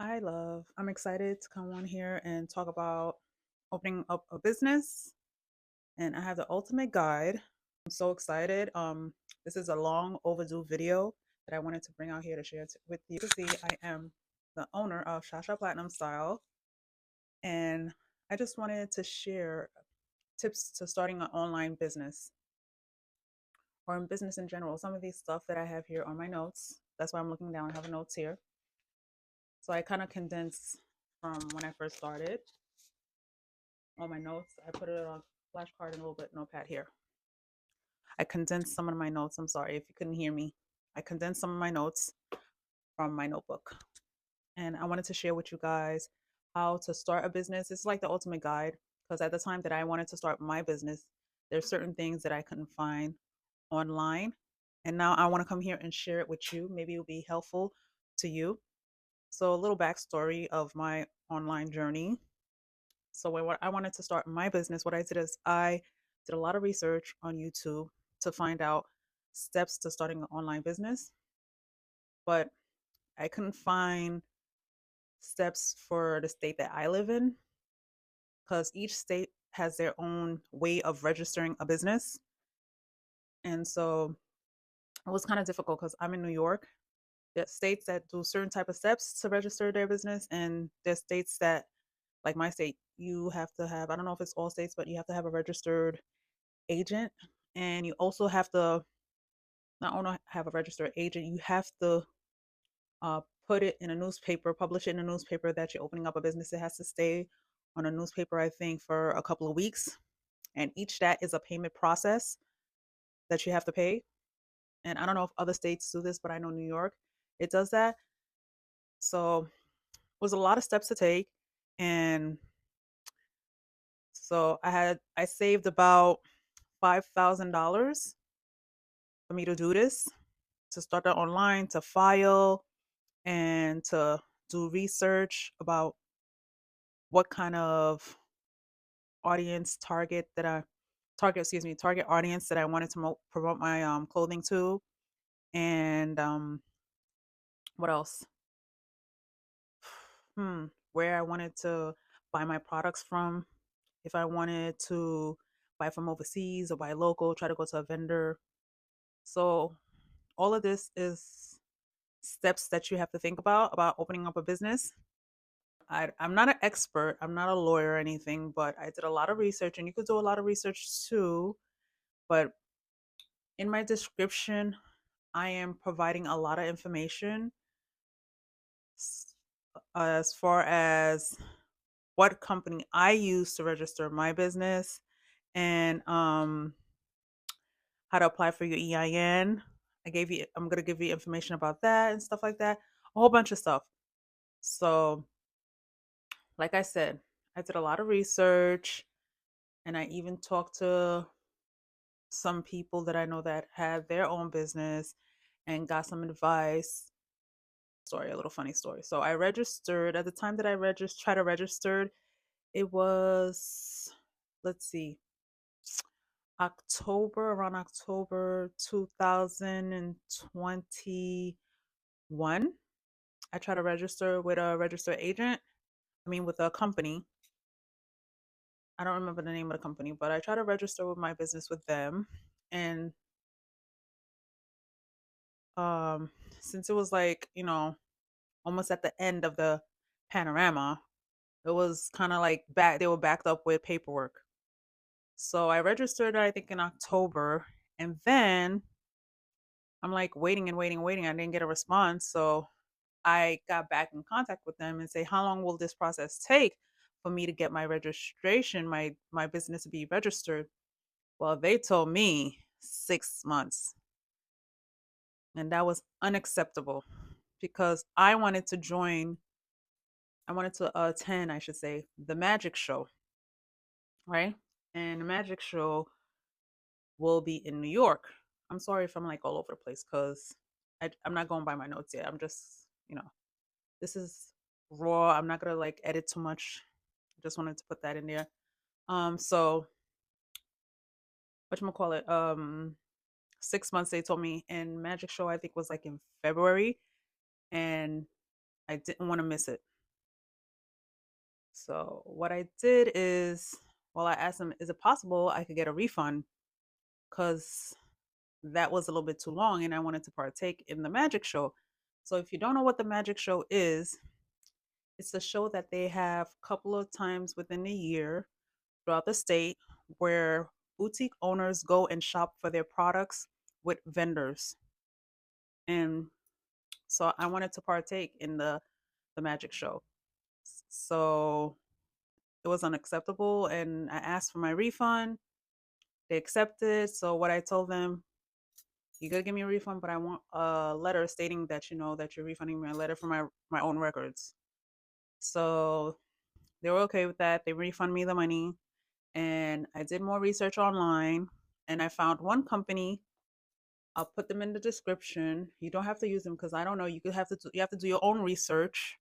Hi, love. I'm excited to come on here and talk about opening up a business. And I have the ultimate guide. I'm so excited. This is a long overdue video that I wanted to bring out here to share with you. You can see I am the owner of Shasha Platinum Style, and I just wanted to share tips to starting an online business or in business in general. Some of these stuff that I have here on my notes. That's why I'm looking down. I have notes here. So I kind of condense from when I first started all my notes. I put it on flashcard and a little bit notepad here. I condensed some of my notes. I'm sorry if you couldn't hear me. I condensed some of my notes from my notebook. And I wanted to share with you guys how to start a business. It's like the ultimate guide because at the time that I wanted to start my business, there's certain things that I couldn't find online. And now I want to come here and share it with you. Maybe it'll be helpful to you. So a little backstory of my online journey. So when I wanted to start my business, what I did is I did a lot of research on YouTube to find out steps to starting an online business, but I couldn't find steps for the state that I live in because each state has their own way of registering a business. And so it was kind of difficult because I'm in New York. There are states that do certain type of steps to register their business, and there's states that, like my state, you have to have, I don't know if it's all states, but you have to have a registered agent, and you also have to not only have a registered agent, you have to put it in a newspaper, publish it in a newspaper that you're opening up a business. It has to stay on a newspaper, I think, for a couple of weeks, and each that is a payment process that you have to pay. And I don't know if other states do this, but I know New York it does that. So it was a lot of steps to take, and so I saved about $5,000 for me to do this, to start that online, to file, and to do research about what kind of audience target audience that I wanted to promote my clothing to, and what else? Where I wanted to buy my products from, if I wanted to buy from overseas or buy local, try to go to a vendor. So all of this is steps that you have to think about opening up a business. I'm not an expert, I'm not a lawyer or anything, but I did a lot of research, and you could do a lot of research too. But in my description, I am providing a lot of information s- as far as what company I use to register my business, and how to apply for your EIN. I'm gonna give you information about that and stuff like that, a whole bunch of stuff. So, like I said, I did a lot of research, and I even talked to some people that I know that had their own business and got some advice. Story, a little funny story. So I registered at the time that I tried to register. It was, let's see, around October 2021. I tried to register with a registered agent. I mean, with a company. I don't remember the name of the company, but I tried to register with my business with them. And um, since it was like, almost at the end of the panorama, it was kind of like they were backed up with paperwork. So I registered, I think, in October, and then I'm like waiting and waiting and waiting. I didn't get a response. So I got back in contact with them and say, how long will this process take for me to get my registration, my business to be registered? Well, they told me 6 months. And that was unacceptable because I wanted to attend, I should say, the magic show, right? And the magic show will be in New York. I'm sorry if I'm like all over the place because I'm not going by my notes yet. I'm just, this is raw. I'm not gonna like edit too much. I just wanted to put that in there. So whatchamacallit, 6 months they told me, and magic show I think was like in February, and I didn't want to miss it. So what I did is, well, I asked them, is it possible I could get a refund? Because that was a little bit too long and I wanted to partake in the magic show. So if you don't know what the magic show is, it's a show that they have a couple of times within the year throughout the state where boutique owners go and shop for their products with vendors. And so I wanted to partake in the magic show. So it was unacceptable and I asked for my refund. They accepted. So what I told them, you gotta give me a refund, but I want a letter stating that you know that you're refunding me, a letter from my own records. So they were okay with that. They refund me the money, and I did more research online, and I found one company. I'll put them in the description. You don't have to use them because I don't know. You have to do your own research.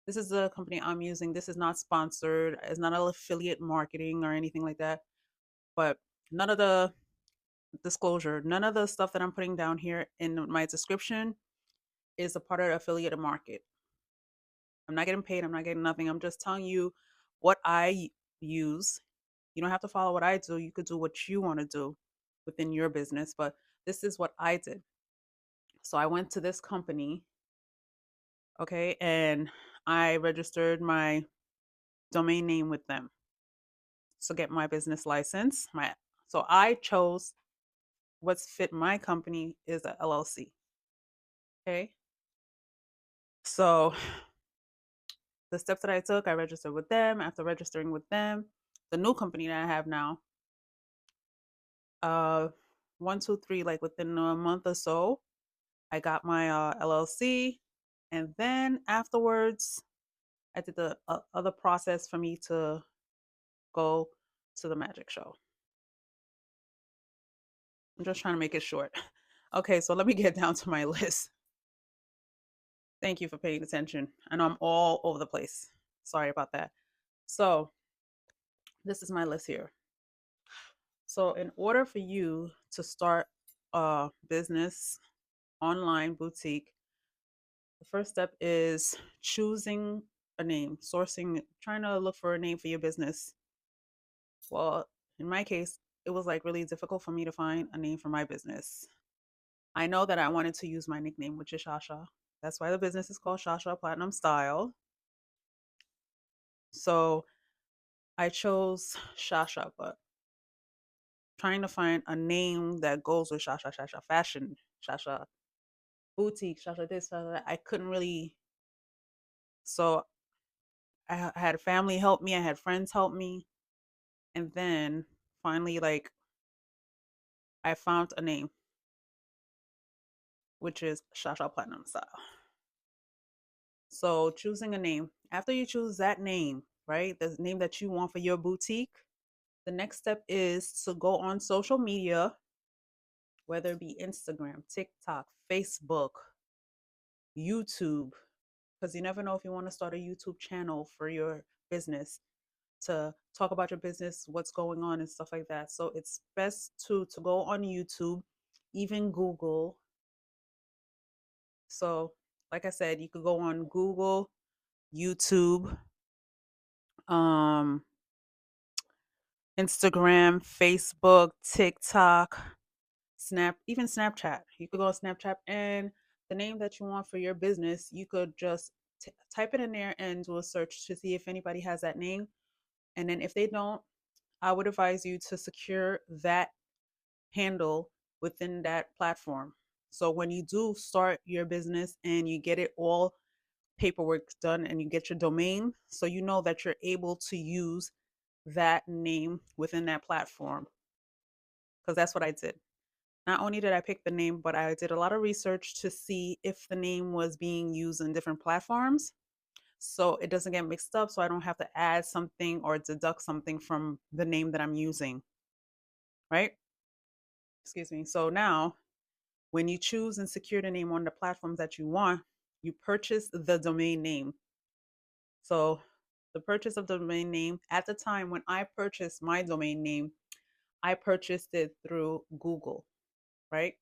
This is the company I'm using. This is not sponsored. It's not an affiliate marketing or anything like that. But none of the disclosure, none of the stuff that I'm putting down here in my description is a part of the affiliate market. I'm not getting paid. I'm not getting nothing. I'm just telling you what I use. You don't have to follow what I do. You could do what you want to do within your business, but this is what I did. So I went to this company, okay, and I registered my domain name with them to get my business license. So I chose what's fit my company is a LLC. Okay. So the steps that I took, I registered with them. After registering with them, the new company that I have now, uh, 1, 2, 3, like within a month or so, I got my LLC, and then afterwards, I did the other process for me to go to the magic show. I'm just trying to make it short. Okay, so let me get down to my list. Thank you for paying attention. I know I'm all over the place. Sorry about that. So, this is my list here. So, in order for you to start a business online boutique, the first step is choosing a name, sourcing, trying to look for a name for your business. Well, in my case, it was like really difficult for me to find a name for my business. I know that I wanted to use my nickname, which is Shasha. That's why the business is called Shasha Platinum Style. So I chose Shasha, but trying to find a name that goes with Shasha, Shasha Fashion, Shasha Boutique, Shasha this, Shasha that, I couldn't really. So I had family help me, I had friends help me, and then finally, like, I found a name, which is Shasha Platinum Style. So choosing a name. After you choose that name, right, the name that you want for your boutique, the next step is to go on social media, whether it be Instagram, TikTok, Facebook, YouTube, because you never know if you want to start a YouTube channel for your business to talk about your business, what's going on and stuff like that. So it's best to go on YouTube, even Google. So like I said, you could go on Google, YouTube, um, Instagram, Facebook, TikTok, even Snapchat. You could go on Snapchat and the name that you want for your business, you could just type it in there and do a search to see if anybody has that name. And then if they don't, I would advise you to secure that handle within that platform. So when you do start your business and you get it all paperwork done and you get your domain, so you know that you're able to use that name within that platform. Because that's what I did. Not only did I pick the name, but I did a lot of research to see if the name was being used in different platforms. So it doesn't get mixed up. So I don't have to add something or deduct something from the name that I'm using. Right? Excuse me. So now, when you choose and secure the name on the platforms that you want, you purchase the domain name. So the purchase of the domain name, at the time when I purchased my domain name, I purchased it through Google, right?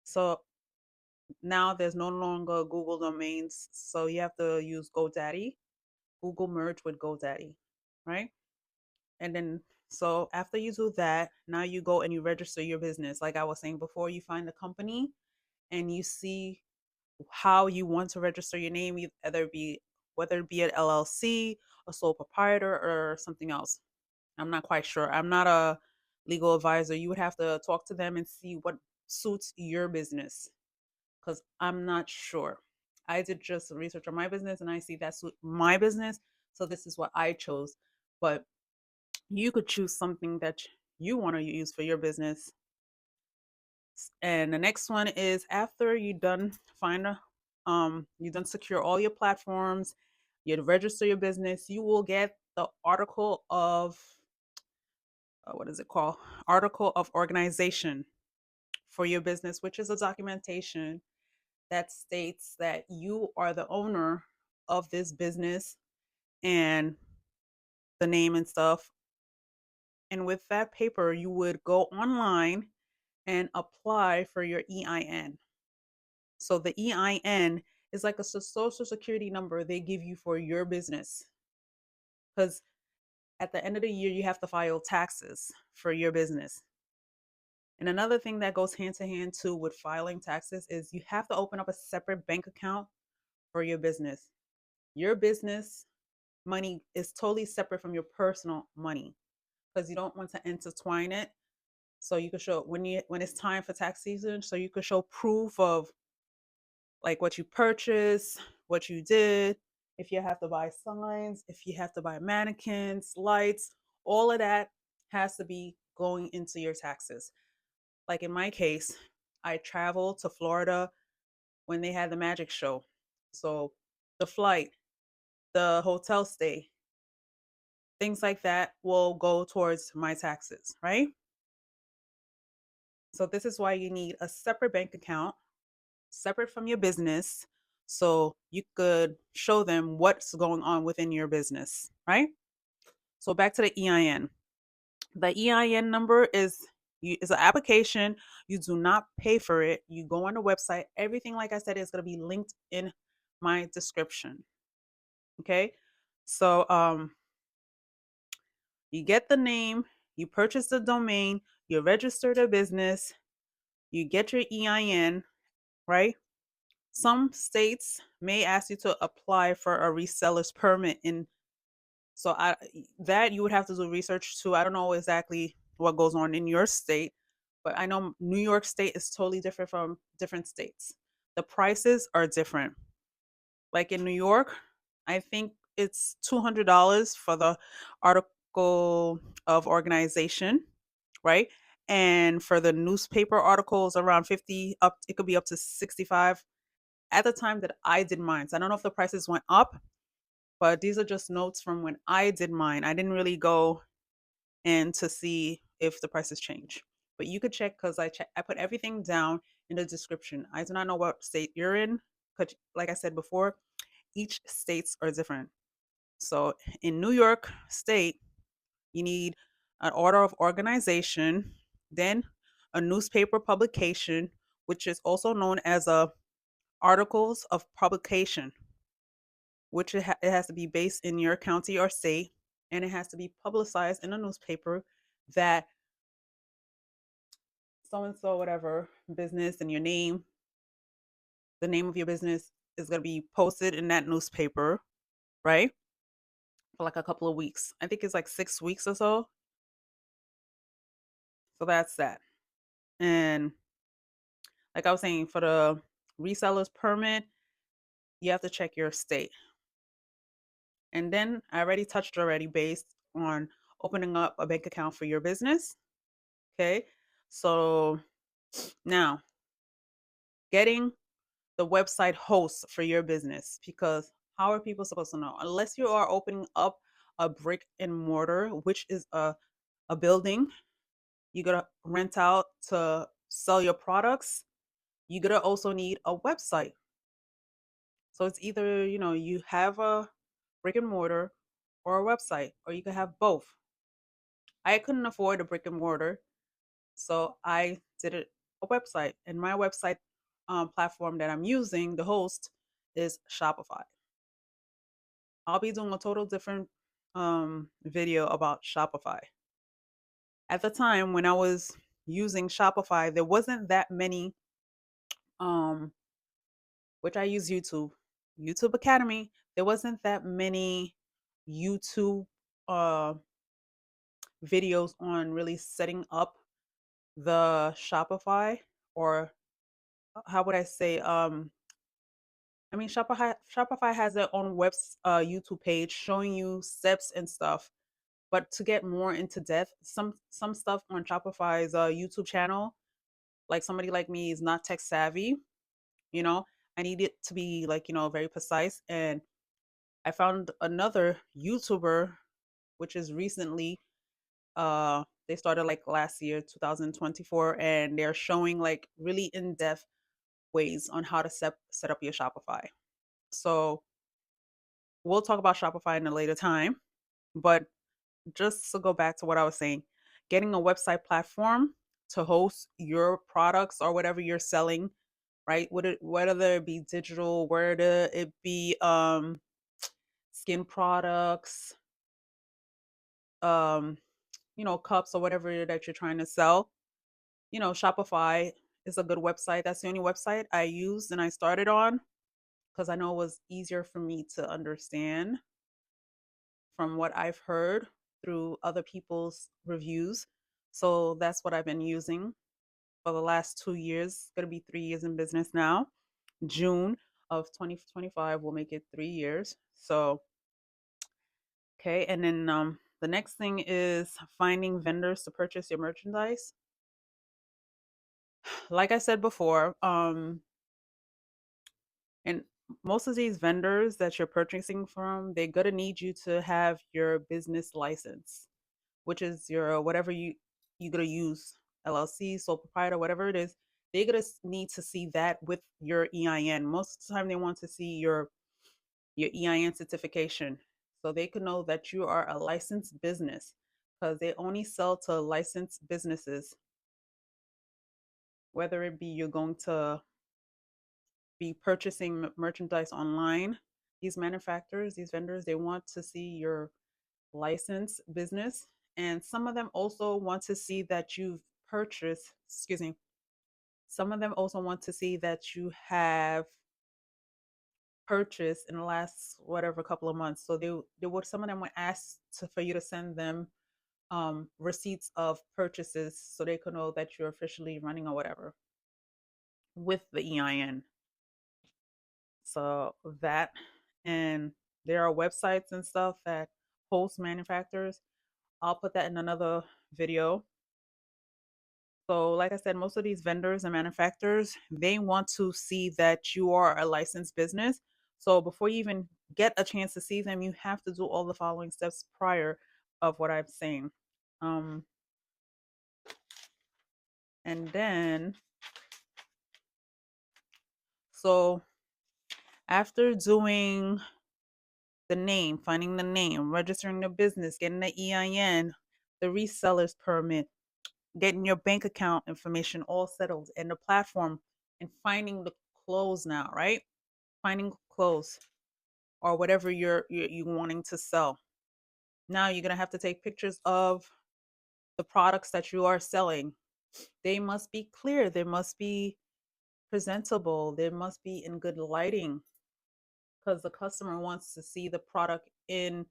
So now there's no longer Google domains, so you have to use GoDaddy. Google merged with GoDaddy, right? And then, so after you do that, now you go and you register your business. Like I was saying before, you find the company and you see how you want to register your name, whether it be an LLC, a sole proprietor, or something else. I'm not quite sure. I'm not a legal advisor. You would have to talk to them and see what suits your business because I'm not sure. I did just research on my business and I see that suit my business. So this is what I chose. But you could choose something that you want to use for your business. And the next one is after you done find a you done secure all your platforms, you register your business, you will get the article of what is it called? Article of organization for your business, which is a documentation that states that you are the owner of this business and the name and stuff. And with that paper, you would go online and apply for your EIN. So the EIN is like a social security number they give you for your business. Because at the end of the year, you have to file taxes for your business. And another thing that goes hand to hand too with filing taxes is you have to open up a separate bank account for your business. Your business money is totally separate from your personal money because you don't want to intertwine it. So you could show when it's time for tax season, so you could show proof of like what you purchased, what you did, if you have to buy signs, if you have to buy mannequins, lights, all of that has to be going into your taxes. Like in my case, I traveled to Florida when they had the magic show. So the flight, the hotel stay, things like that will go towards my taxes, right? So this is why you need a separate bank account, separate from your business, so you could show them what's going on within your business, right? So back to the EIN. The EIN number is an application. You do not pay for it. You go on the website. Everything, like I said, is going to be linked in my description. Okay. So you get the name, you purchase the domain, you register the business, you get your EIN, right? Some states may ask you to apply for a reseller's permit in so I that you would have to do research too. I don't know exactly what goes on in your state, but I know New York State is totally different from different states. The prices are different. Like in New York, I think it's $200 for the article of organization, right? And for the newspaper articles around 50 up it could be up to 65 at the time that I did mine. So I don't know if the prices went up, but these are just notes from when I did mine. I didn't really go in to see if the prices change. But you could check because I put everything down in the description. I do not know what state you're in. Because like I said before, each states are different. So in New York State, you need an order of organization, then a newspaper publication, which is also known as a articles of publication, which it has to be based in your county or state, and it has to be publicized in a newspaper that so and so whatever business and your name, the name of your business is going to be posted in that newspaper, right? For like a couple of weeks. I think it's like 6 weeks or so. So that's that. And like I was saying, for the reseller's permit, you have to check your state. And then I already touched already based on opening up a bank account for your business. Okay. So now getting the website host for your business, because how are people supposed to know? Unless you are opening up a brick and mortar, which is a building you gotta rent out to sell your products, you gotta also need a website. So it's either, you have a brick and mortar or a website, or you could have both. I couldn't afford a brick and mortar, so I did a website. And my website platform that I'm using, the host, is Shopify. I'll be doing a total different video about Shopify. At the time when I was using Shopify, there wasn't that many um which I use YouTube Academy. There wasn't that many YouTube uh videos on really setting up the Shopify, or how would I say, I mean, Shopify has their own YouTube page showing you steps and stuff. But to get more into depth, some stuff on Shopify's YouTube channel, like somebody like me is not tech savvy. You know, I need it to be like, very precise. And I found another YouTuber, which is recently, they started like last year, 2024, and they're showing like really in depth ways on how to set up your Shopify. So we'll talk about Shopify in a later time, but just to go back to what I was saying, getting a website platform to host your products or whatever you're selling, right? Whether it be digital, whether it be skin products, um, cups or whatever that you're trying to sell. Shopify is a good website. That's the only website I used and I started on because I know it was easier for me to understand from what I've heard through other people's reviews. So that's what I've been using for the last 2 years. It's going to be 3 years in business now. June of 2025 will make it 3 years. So, okay. And then the next thing is finding vendors to purchase your merchandise. Like I said before, and most of these vendors that you're purchasing from, they're going to need you to have your business license, which is your whatever you're gonna use, LLC, sole proprietor, whatever it is. They're gonna need to see that with your EIN. Most of the time, they want to see your EIN certification, so they can know that you are a licensed business, because they only sell to licensed businesses. Whether it be you're going to be purchasing merchandise online, these manufacturers, these vendors, they want to see your licensed business. And some of them also want to see that you've purchased, excuse me, some of them also want to see that you have purchased in the last whatever couple of months. So they would, some of them would ask for you to send them receipts of purchases so they could know that you're officially running or whatever with the EIN. So that, and there are websites and stuff that host manufacturers. I'll put that in another video. So, like I said, most of these vendors and manufacturers, they want to see that you are a licensed business. So, before you even get a chance to see them, you have to do all the following steps prior of what I'm saying. Um, and then, so after doing the name, finding the name, registering the business, getting the EIN, the reseller's permit, getting your bank account information all settled, and the platform, and finding the clothes now, right? Finding clothes or whatever you wanting to sell. Now you're gonna have to take pictures of the products that you are selling. They must be clear. They must be presentable. They must be in good lighting because the customer wants to see the product in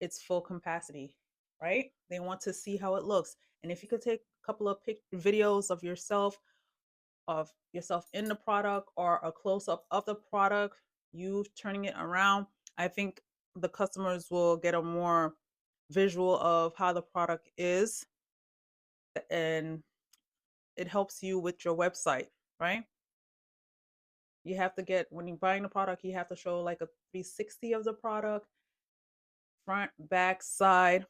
its full capacity, right? They want to see how it looks. And if you could take a couple of videos of yourself in the product or a close up of the product, you turning it around, I think the customers will get a more visual of how the product is, and it helps you with your website, right? You have to get, when you're buying the product, you have to show like a 360 of the product, front, back, side,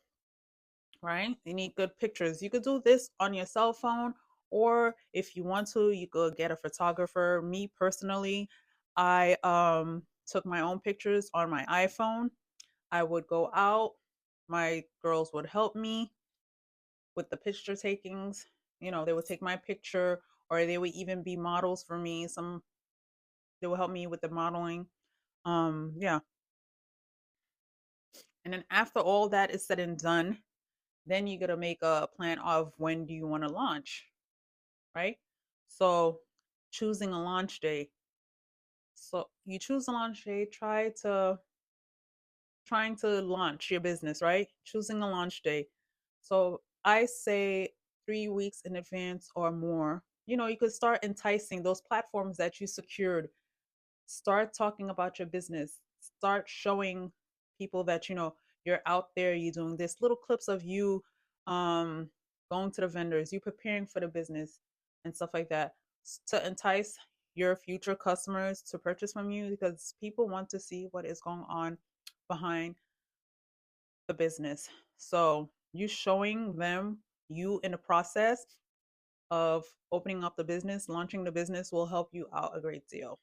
right? You need good pictures. You could do this on your cell phone, or if you want to, you could get a photographer. Me personally, I took my own pictures on my iPhone. I would go out, my girls would help me with the picture takings. They would take my picture, or they would even be models for me. Some, they would help me with the modeling. Yeah. And then after all that is said and done, then you got to make a plan of when do you want to launch, right? So choosing a launch day. So you choose a launch day, trying to launch your business, right? Choosing a launch day. So I say 3 weeks in advance or more. You could start enticing those platforms that you secured. Start talking about your business. Start showing people that you're out there, you're doing this. Little clips of you um going to the vendors, you preparing for the business and stuff like that, to entice your future customers to purchase from you, because people want to see what is going on behind the business. So you showing them you in the process of opening up the business, launching the business, will help you out a great deal,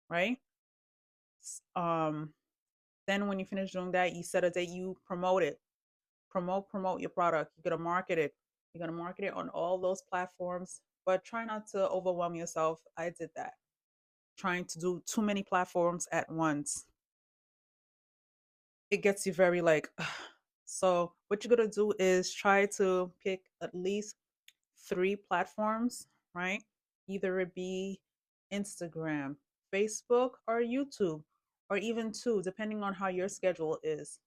right? Then when you finish doing that, you set a date, you promote it. Promote your product. You're gonna market it. You're gonna market it on all those platforms, but try not to overwhelm yourself. I did that. Trying to do too many platforms at once, it gets you very like so what you're gonna do is try to pick at least 3 platforms, right? Either it be Instagram, Facebook, or YouTube, or even two, depending on how your schedule is.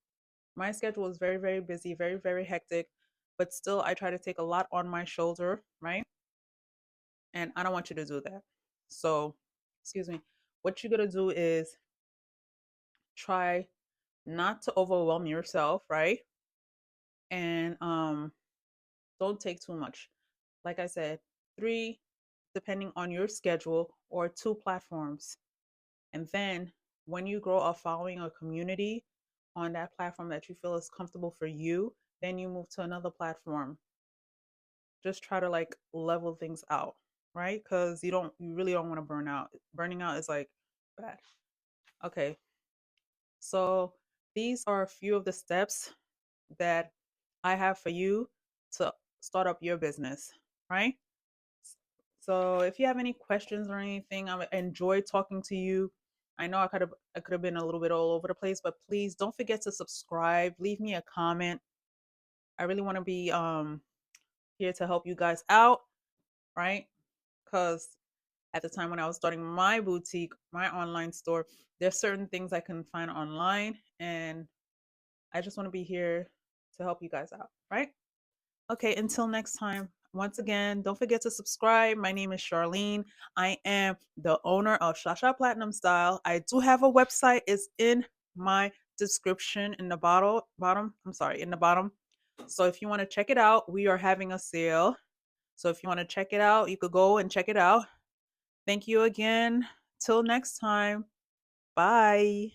My schedule is very, very busy, very, very hectic, but still I try to take a lot on my shoulder, right? And I don't want you to do that. So, excuse me. What you're gonna do is try not to overwhelm yourself, right? And don't take too much. Like I said, 3, depending on your schedule, or 2 platforms. And then when you grow a following or community on that platform that you feel is comfortable for you, then you move to another platform. Just try to like level things out, right? Because you really don't want to burn out. Burning out is like bad. Okay. So these are a few of the steps that I have for you to start up your business, right? So if you have any questions or anything, I enjoyed talking to you. I know I could have been a little bit all over the place, but please don't forget to subscribe, leave me a comment. I really want to be here to help you guys out, right? Because at the time when I was starting my boutique, my online store, there's certain things I can find online, and I just want to be here to help you guys out, right? Okay, until next time. Once again, don't forget to subscribe. My name is Charlene. I am the owner of Shasha Platinum Style. I do have a website. It's in my description in the bottom. I'm sorry, in the bottom. So if you want to check it out, we are having a sale. So if you want to check it out, you could go and check it out. Thank you again. Till next time. Bye.